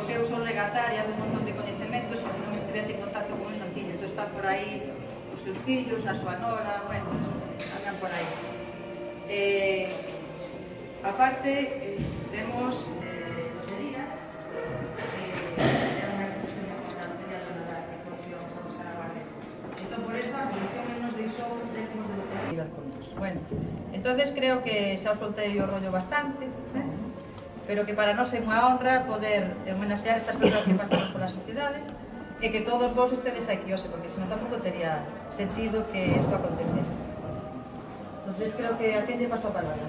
porque eu son legataria dun montón de coñecementos que se non estivese en contacto con el non tiña. Entón están por aí os seus fillos, a súa nora, bueno, andan por aí. Aparte, temos lotería, é unha exposición de la lotería de Nadal que próximo vamos a buscar a Barres. Entón, por eso, a colección nos deixou décimos de lotería. Bueno, entonces creo que xa os soltei o rollo bastante, pero que para nós é unha honra poder homenaxear estas persoas que pasaron pola sociedade e que todos vos estedes aquí hoxe, porque senón tampouco tería sentido que isto acontecese. Entonces creo que a quen lle paso a palabra.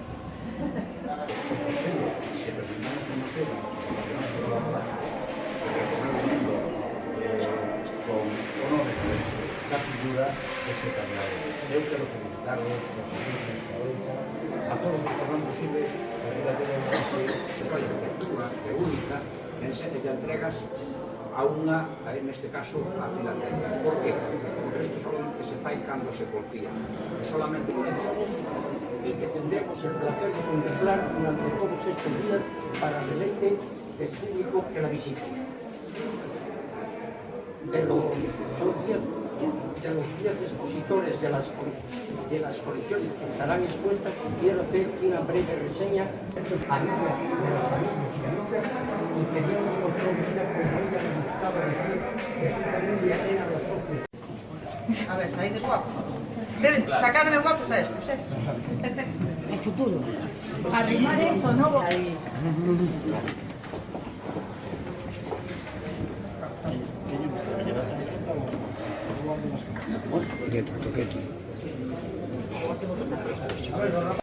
da figura de secretario. Eu quero felicitarvos, os seguintes, a todos os que fan posible a vida de soy de túa, de única, en sete que entregas a unha, neste caso, a Filadelfia. Por qué? Porque isto solamente se fai cando se confía. Solamente y que tendremos el placer de contemplar durante todos estos días para deleite del público que la visite. De los 10 expositores de las colecciones que estarán expuestas, quiero hacer una breve reseña amiga de los amigos y amigas y que Dios encontró vida como ella le gustaba decir que su familia era la sociedad. A ver, saídes guapos. Sacádeme guapos a estos, El futuro. Arrimar eso, ¿no? Ahí. Quieto, quieto.